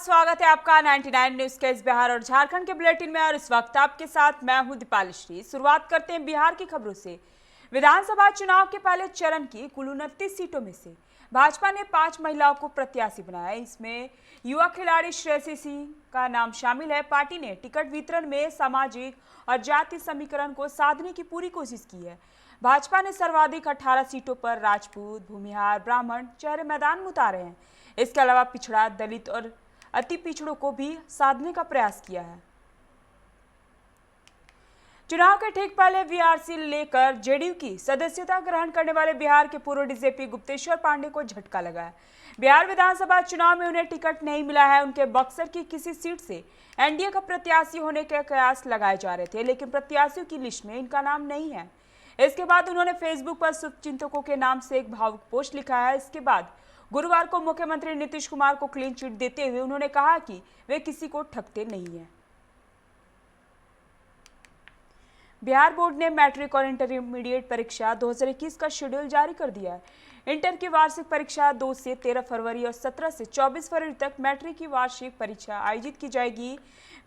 स्वागत है आपका 99 न्यूज के इस बिहार और झारखंड के बुलेटिन में। और इस वक्त आपके साथ मैं हूं दीपाली श्री। शुरुआत करते हैं बिहार की खबरों से। विधानसभा चुनाव के पहले चरण की कुल 29 सीटों में से भाजपा ने 5 महिलाओं को प्रत्याशी बनाया। इसमें युवा खिलाड़ी श्रेयसी सिंह का नाम शामिल है। पार्टी ने टिकट वितरण में सामाजिक और जाति समीकरण को साधने की पूरी कोशिश की है। भाजपा ने सर्वाधिक 18 सीटों पर राजपूत, भूमिहार, ब्राह्मण चेहरे मैदान में उतारे हैं। इसके अलावा पिछड़ा, दलित और अति पिछड़ों को भी साधने का प्रयास किया है। चुनाव के ठीक पहले वीआरसी लेकर जेडीयू की सदस्यता ग्रहण करने वाले बिहार के पूर्व डीजीपी गुप्तेश्वर पांडे को झटका लगा है। बिहार विधानसभा चुनाव में उन्हें टिकट नहीं मिला है। उनके बक्सर की किसी सीट से एनडीए का प्रत्याशी होने के कयास लगाए जा रहे थे, लेकिन प्रत्याशियों की लिस्ट में इनका नाम नहीं है। इसके बाद उन्होंने फेसबुक पर शुभचिंतकों के नाम से एक भावुक पोस्ट लिखा है। इसके बाद गुरुवार को मुख्यमंत्री नीतीश कुमार को क्लीन चिट देते हुए उन्होंने कहा कि वे किसी को ठगते नहीं हैं। बिहार बोर्ड ने मैट्रिक और इंटरमीडिएट परीक्षा 2021 का शेड्यूल जारी कर दिया है। इंटर की वार्षिक परीक्षा 2 से 13 फरवरी और 17 से 24 फरवरी तक मैट्रिक की वार्षिक परीक्षा आयोजित की जाएगी।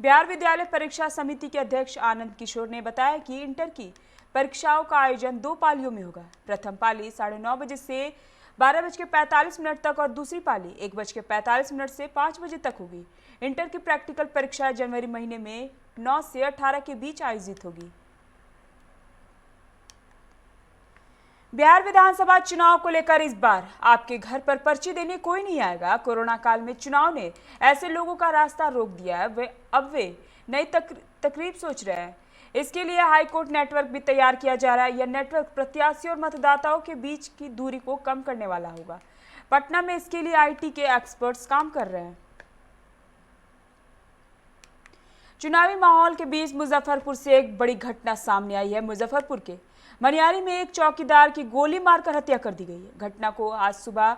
बिहार विद्यालय परीक्षा समिति के अध्यक्ष आनंद किशोर ने बताया कि इंटर की परीक्षाओं का आयोजन 2 पालियों में होगा। प्रथम पाली 9:30 बजे से 12:45 तक और दूसरी पाली 1:45 से 5 बजे तक होगी। इंटर की प्रैक्टिकल परीक्षा जनवरी महीने में 9 से 18 के बीच आयोजित होगी। बिहार विधानसभा चुनाव को लेकर इस बार आपके घर पर पर्ची देने कोई नहीं आएगा। कोरोना काल में चुनाव ने ऐसे लोगों का रास्ता रोक दिया है। वे नई तकरीब सोच रहे हैं। इसके लिए हाईकोर्ट नेटवर्क भी तैयार किया जा रहा है। यह नेटवर्क प्रत्याशी और मतदाताओं के बीच की दूरी को कम करने वाला होगा। पटना में इसके लिए आईटी के एक्सपर्ट्स काम कर रहे हैं। चुनावी माहौल के बीच मुजफ्फरपुर से एक बड़ी घटना सामने आई है। मुजफ्फरपुर के मनियारी में एक चौकीदार की गोली मारकर हत्या कर दी गई है। घटना को आज सुबह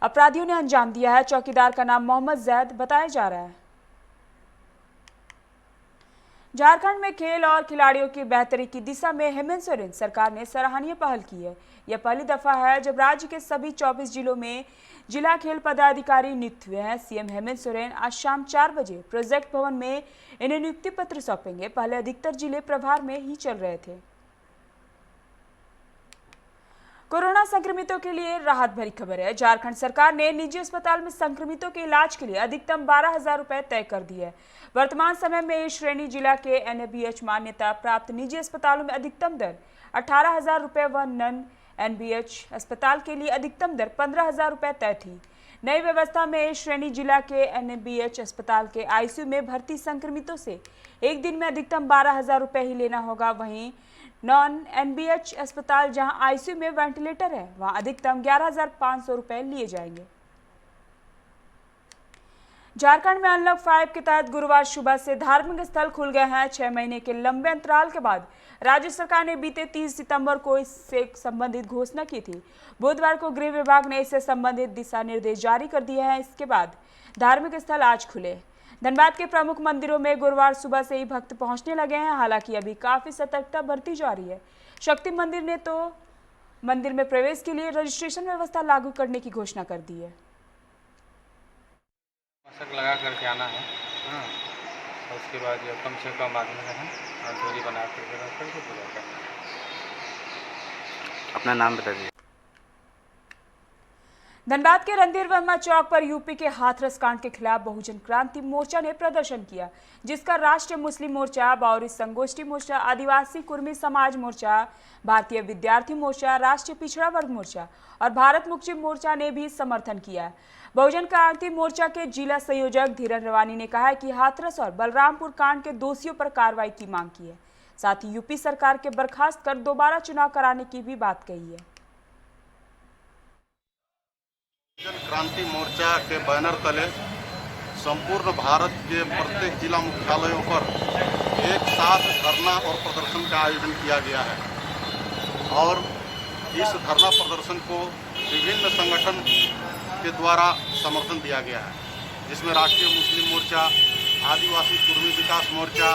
अपराधियों ने अंजाम दिया है। चौकीदार का नाम मोहम्मद जैद बताया जा रहा है। झारखंड में खेल और खिलाड़ियों की बेहतरी की दिशा में हेमंत सोरेन सरकार ने सराहनीय पहल की है। यह पहली दफा है जब राज्य के सभी 24 जिलों में जिला खेल पदाधिकारी नियुक्त हुए हैं। सीएम हेमंत सोरेन आज शाम 4 बजे प्रोजेक्ट भवन में इन्हें नियुक्ति पत्र सौंपेंगे। पहले अधिकतर जिले प्रभार में ही चल रहे थे। कोरोना संक्रमितों के लिए राहत भरी खबर है। झारखंड सरकार ने निजी अस्पताल में संक्रमितों के इलाज के लिए अधिकतम 12,000 रुपए तय कर दिए है। वर्तमान समय में इस श्रेणी जिला के एनएबीएच मान्यता प्राप्त निजी अस्पतालों में अधिकतम दर 18,000 रुपए व नन एनबीएच अस्पताल के लिए अधिकतम दर 15,000 रुपए तय थी। नई व्यवस्था में इस श्रेणी जिला के एनएबीएच अस्पताल के आईसीयू में भर्ती संक्रमितों से एक दिन में अधिकतम 12,000 रुपए ही लेना होगा। वहीं नॉन एनबीएच अस्पताल जहां आईसीयू में वेंटिलेटर है वहां अधिकतम 11,500 रुपए लिए जाएंगे। झारखंड में अनलॉक 5 के तहत गुरुवार सुबह से धार्मिक स्थल खुल गए हैं। 6 महीने के लंबे अंतराल के बाद राज्य सरकार ने बीते 30 सितंबर को इससे संबंधित घोषणा की थी। बुधवार को गृह विभाग ने इससे संबंधित दिशा निर्देश जारी कर दिए हैं। इसके बाद धार्मिक स्थल आज खुले। धनबाद के प्रमुख मंदिरों में गुरुवार सुबह से ही भक्त पहुंचने लगे हैं। हालांकि अभी काफी सतर्कता बरती जा रही है। शक्ति मंदिर ने तो मंदिर में प्रवेश के लिए रजिस्ट्रेशन व्यवस्था लागू करने की घोषणा कर दी है। मास्क लगा करके आना है। और उसके बाद जो कम से कम आदमी रहें और दूरी बना करके रख करके पूजा करना है। अपना नाम बता दीजिए। धनबाद के रणधीर वर्मा चौक पर यूपी के हाथरस कांड के खिलाफ बहुजन क्रांति मोर्चा ने प्रदर्शन किया, जिसका राष्ट्रीय मुस्लिम मोर्चा, बाउरी संगोष्ठी मोर्चा, आदिवासी कुर्मी समाज मोर्चा, भारतीय विद्यार्थी मोर्चा, राष्ट्रीय पिछड़ा वर्ग मोर्चा और भारत मुक्ति मोर्चा ने भी समर्थन किया। बहुजन क्रांति मोर्चा के जिला संयोजक धीरन रवानी ने कहा कि हाथरस और बलरामपुर कांड के दोषियों पर कार्रवाई की मांग की है। साथ ही यूपी सरकार के बर्खास्त कर दोबारा चुनाव कराने की भी बात कही है। जन क्रांति मोर्चा के बैनर तले संपूर्ण भारत के प्रत्येक जिला मुख्यालयों पर एक साथ धरना और प्रदर्शन का आयोजन किया गया है। और इस धरना प्रदर्शन को विभिन्न संगठन के द्वारा समर्थन दिया गया है, जिसमें राष्ट्रीय मुस्लिम मोर्चा, आदिवासी कुर्मी विकास मोर्चा,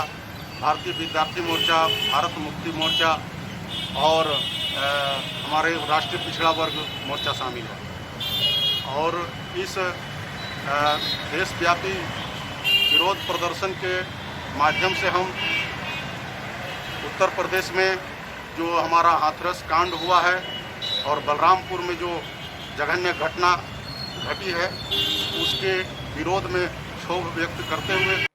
भारतीय विद्यार्थी मोर्चा, भारत मुक्ति मोर्चा और हमारे राष्ट्रीय पिछड़ा वर्ग मोर्चा शामिल है। और इस देशव्यापी विरोध प्रदर्शन के माध्यम से हम उत्तर प्रदेश में जो हमारा हाथरस कांड हुआ है और बलरामपुर में जो जघन्य घटना घटी है उसके विरोध में क्षोभ व्यक्त करते हुए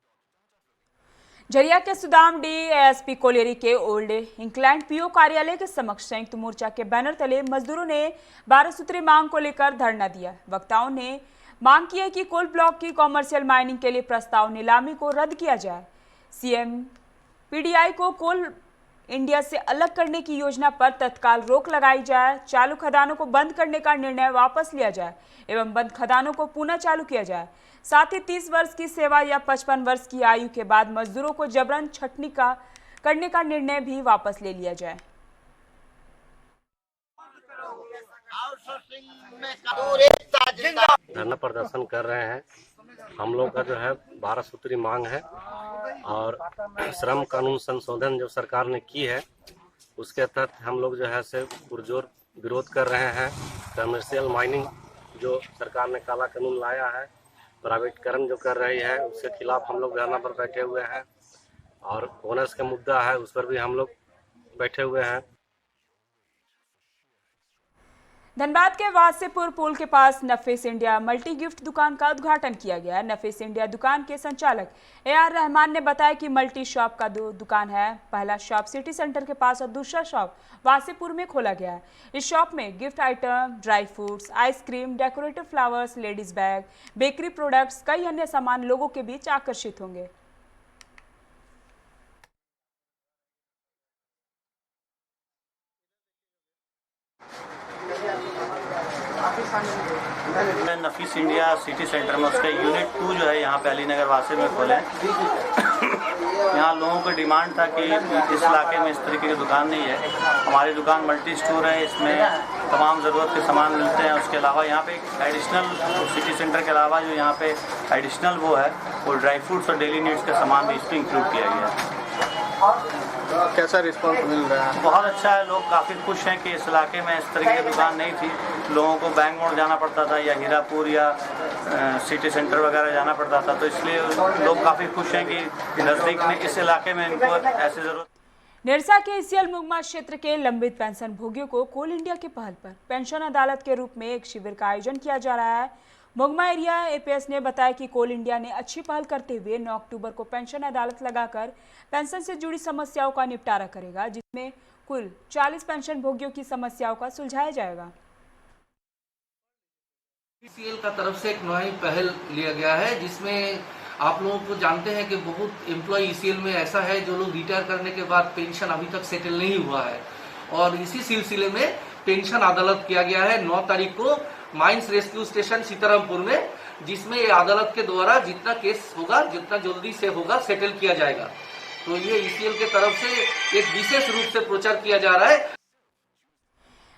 झरिया के सुदाम डी एएसपी कोलेरी के ओल्ड इंग्लैंड पीओ कार्यालय के समक्ष संयुक्त मोर्चा के बैनर तले मजदूरों ने 12 सूत्री मांग को लेकर धरना दिया। वक्ताओं ने मांग की है कि कोल ब्लॉक की कॉमर्शियल माइनिंग के लिए प्रस्ताव नीलामी को रद्द किया जाए। सीएम पीडीआई को कोल इंडिया से अलग करने की योजना पर तत्काल रोक लगाई जाए। चालू खदानों को बंद करने का निर्णय वापस लिया जाए एवं बंद खदानों को पुनः चालू किया जाए। साथ ही 30 वर्ष की सेवा या 55 वर्ष की आयु के बाद मजदूरों को जबरन छटनी करने का निर्णय भी वापस ले लिया जाए। धरना प्रदर्शन कर रहे हैं। हम लोग का जो है 12 सूत्री मांग है और श्रम कानून संशोधन जो सरकार ने की है उसके तहत हम लोग जो है से पुरजोर विरोध कर रहे हैं। कमर्शियल माइनिंग जो सरकार ने काला कानून लाया है, प्राइवेटीकरण जो कर रही है उसके खिलाफ हम लोग धरना पर बैठे हुए हैं और बोनस का मुद्दा है उस पर भी हम लोग बैठे हुए हैं। धनबाद के वासेपुर पुल के पास नफीस इंडिया मल्टी गिफ्ट दुकान का उद्घाटन किया गया। नफीस इंडिया दुकान के संचालक AR रहमान ने बताया कि मल्टी शॉप का 2 दुकान है। पहला शॉप सिटी सेंटर के पास और दूसरा शॉप वासेपुर में खोला गया है। इस शॉप में gift item, dry fruits, ice cream, decorative flowers, ladies bag, bakery products, कई अन्य सामान लोगों के बीच आकर्षित होंगे। मैं नफीस इंडिया सिटी सेंटर में उसका यूनिट 2 जो है यहाँ पे अलीनगर वासे में खोले। यहाँ लोगों का डिमांड था कि इस इलाके में इस तरीके की दुकान नहीं है। हमारी दुकान मल्टी स्टोर है, इसमें तमाम ज़रूरत के सामान मिलते हैं। उसके अलावा यहाँ पे एडिशनल सिटी सेंटर के अलावा जो यहाँ पे एडिशनल वो है वो ड्राई फ्रूट्स और डेली नीड्स का सामान भी इसमें इंक्लूड किया गया है। कैसा रिस्पांस मिल रहा है? बहुत अच्छा है। लोग काफ़ी खुश हैं कि इस इलाके में इस तरीके की दुकान नहीं थी। लोगों को बैंक मोड़ जाना पड़ता था या हीरापुर या सिटी सेंटर वगैरह जाना पड़ता था, तो इसलिए लोग काफ़ी खुश हैं कि नज़दीक में इस इलाके में इनको ऐसी ज़रूरत। निरसा के इसियल मुगमा क्षेत्र के लंबित पेंशन भोगियों को कोल इंडिया की पहल पर पेंशन अदालत के रूप में एक शिविर का आयोजन किया जा रहा है। मुगमा एरिया APS ने बताया कि कोल इंडिया ने अच्छी पहल करते हुए 9 अक्टूबर को पेंशन अदालत लगाकर पेंशन से जुड़ी समस्याओं का निपटारा करेगा, जिसमें कुल 40 पेंशन भोगियों की समस्याओं का सुलझाया जाएगा। CL का तरफ से एक नई पहल लिया गया है, जिसमें आप लोगों को जानते हैं कि बहुत एम्प्लॉय ECL में ऐसा है जो लोग रिटायर करने के बाद पेंशन अभी तक सेटल नहीं हुआ है, और इसी सिलसिले में पेंशन अदालत किया गया है 9 तारीख को माइंस रेस्क्यू स्टेशन सीतारामपुर में, जिसमें ये अदालत के द्वारा जितना केस होगा जितना जल्दी से होगा सेटल किया जाएगा। तो ये ECL के तरफ से एक विशेष रूप से प्रचार किया जा रहा है।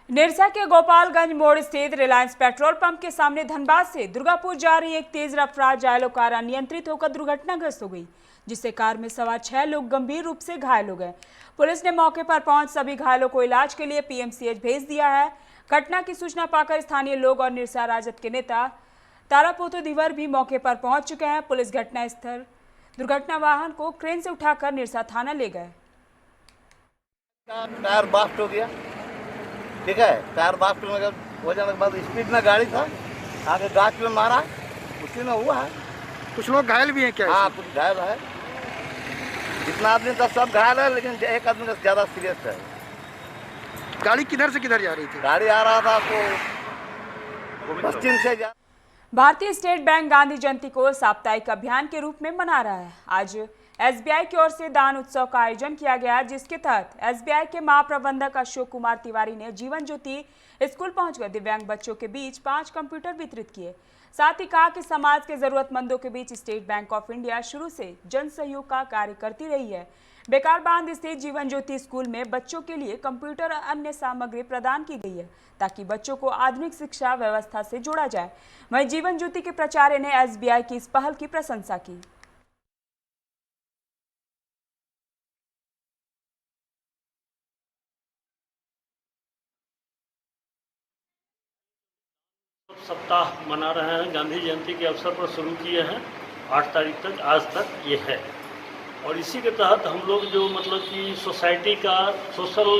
निरसा के गोपालगंज मोड़ स्थित रिलायंस पेट्रोल पंप के सामने धनबाद से दुर्गापुर जा रही एक तेज रफ्तार जायलो कार अनियंत्रित होकर दुर्घटनाग्रस्त हो गई, जिससे कार में सवार 6 लोग गंभीर रूप से घायल हो गए। पुलिस ने मौके पर पहुंच सभी घायलों को इलाज के लिए PMCH भेज दिया है। घटना की सूचना पाकर स्थानीय लोग और निरसा राजद के नेता तारापोतो दिवर भी मौके पर पहुंच चुके हैं। पुलिस घटनास्थल दुर्घटना वाहन को क्रेन से उठाकर निरसा थाना ले गए। टायर बास्ट हो गया, ठीक है। टायर बास्ट हो जाने के बाद स्पीड में गाड़ी था, आगे गाछ में मारा, उसी में हुआ है। कुछ लोग घायल भी हैं क्या? हाँ, कुछ घायल है। जितना आदमी था सब घायल है, लेकिन एक आदमी का ज्यादा सीरियस है। गाड़ी किधर से किधर जा रही थी? गाड़ी आ रहा था तो पश्चिम से जा। भारतीय स्टेट बैंक गांधी जयंती को साप्ताहिक अभियान के रूप में मना रहा है। आज SBI की ओर से दान उत्सव का आयोजन किया गया, जिसके तहत SBI के महाप्रबंधक अशोक कुमार तिवारी ने जीवन ज्योति स्कूल पहुंचकर दिव्यांग बच्चों के बीच 5 कंप्यूटर वितरित किए। साथ ही कहा कि समाज के जरूरतमंदों के बीच स्टेट बैंक ऑफ इंडिया शुरू से जन सहयोग का कार्य करती रही है। बेकार बांध स्थित जीवन ज्योति स्कूल में बच्चों के लिए कंप्यूटर और अन्य सामग्री प्रदान की गई है, ताकि बच्चों को आधुनिक शिक्षा व्यवस्था से जोड़ा जाए। वहीं जीवन ज्योति के प्राचार्य ने SBI की इस पहल की प्रशंसा की। सप्ताह मना रहे हैं, गांधी जयंती के अवसर पर शुरू किए हैं। 8 तारीख तक आज तक ये है और इसी के तहत हम लोग जो मतलब कि सोसाइटी का सोशल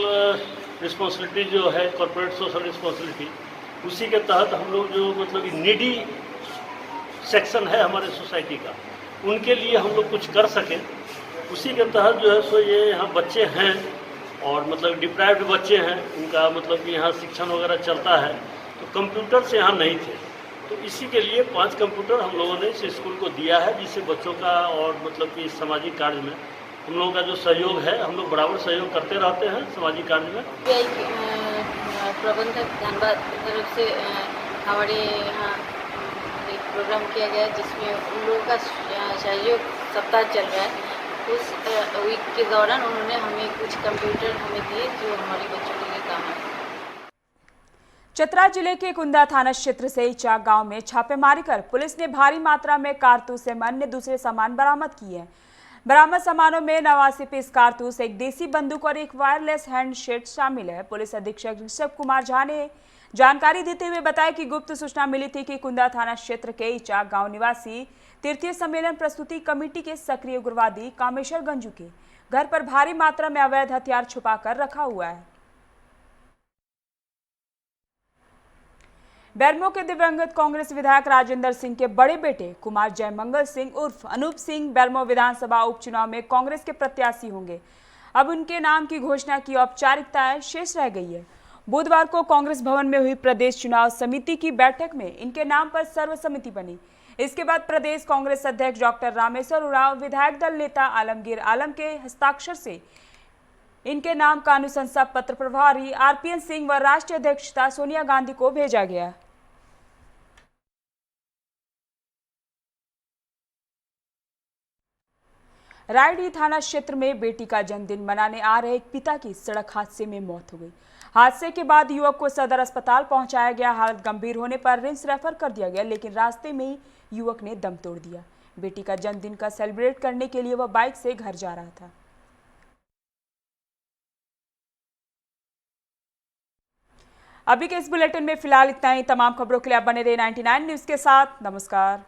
रिस्पॉन्सिबिलिटी जो है, कॉर्पोरेट सोशल रिस्पॉन्सिबिलिटी, उसी के तहत हम लोग जो मतलब नीडी सेक्शन है हमारे सोसाइटी का, उनके लिए हम लोग कुछ कर सकें, उसी के तहत जो है सो ये यहाँ बच्चे हैं और मतलब डिप्राइव्ड बच्चे हैं, उनका मतलब कि यहाँ शिक्षण वगैरह चलता है, तो कंप्यूटर्स यहाँ नहीं थे, तो इसी के लिए 5 कंप्यूटर हम लोगों ने इस स्कूल को दिया है, जिससे बच्चों का और मतलब कि सामाजिक कार्य में हम लोगों का जो सहयोग है, हम लोग बराबर सहयोग करते रहते हैं सामाजिक कार्य में। प्रबंधक धनबाद की तरफ से हमारे यहाँ एक प्रोग्राम किया गया जिसमें उन लोगों का सहयोग सप्ताह चल रहा है। उस वीक के दौरान उन्होंने हमें कुछ कंप्यूटर हमें दिए जो हमारे बच्चों के लिए काम है। चतरा जिले के कुंदा थाना क्षेत्र से इचा गांव में छापेमारी कर पुलिस ने भारी मात्रा में कारतूस एवं अन्य दूसरे सामान बरामद किए हैं। बरामद सामानों में 89 पीस कारतूस, एक देसी बंदूक और एक वायरलेस हैंडसेट शामिल है। पुलिस अधीक्षक ऋषभ कुमार झा ने जानकारी देते हुए बताया कि गुप्त सूचना मिली थी कि कुंदा थाना क्षेत्र के इचा गांव निवासी तृतीय सम्मेलन प्रस्तुति कमेटी के सक्रिय उग्रवादी कामेश्वर गंजू के घर पर भारी मात्रा में अवैध हथियार छुपाकर रखा हुआ है। बेरमो के दिवंगत कांग्रेस विधायक राजेंद्र सिंह के बड़े बेटे कुमार जयमंगल सिंह उर्फ अनूप सिंह बेरमो विधानसभा उपचुनाव में कांग्रेस के प्रत्याशी होंगे। अब उनके नाम की घोषणा की औपचारिकताएं शेष रह गई है। बुधवार को कांग्रेस भवन में हुई प्रदेश चुनाव समिति की बैठक में इनके नाम पर सर्वसम्मति बनी। इसके बाद प्रदेश कांग्रेस अध्यक्ष डॉक्टर रामेश्वर उरांव, विधायक दल नेता आलमगीर आलम के हस्ताक्षर से इनके नाम का अनुशंसा पत्र प्रभारी आरपीएन सिंह व राष्ट्रीय अध्यक्षता सोनिया गांधी को भेजा गया। रायडीह थाना क्षेत्र में बेटी का जन्मदिन मनाने आ रहे एक पिता की सड़क हादसे में मौत हो गई। हादसे के बाद युवक को सदर अस्पताल पहुंचाया गया। हालत गंभीर होने पर रिम्स रेफर कर दिया गया, लेकिन रास्ते में ही युवक ने दम तोड़ दिया। बेटी का जन्मदिन का सेलिब्रेट करने के लिए वह बाइक से घर जा रहा था। अभी के इस बुलेटिन में फिलहाल इतना ही। तमाम खबरों के लिए आप बने रहे 99 न्यूज के साथ। नमस्कार।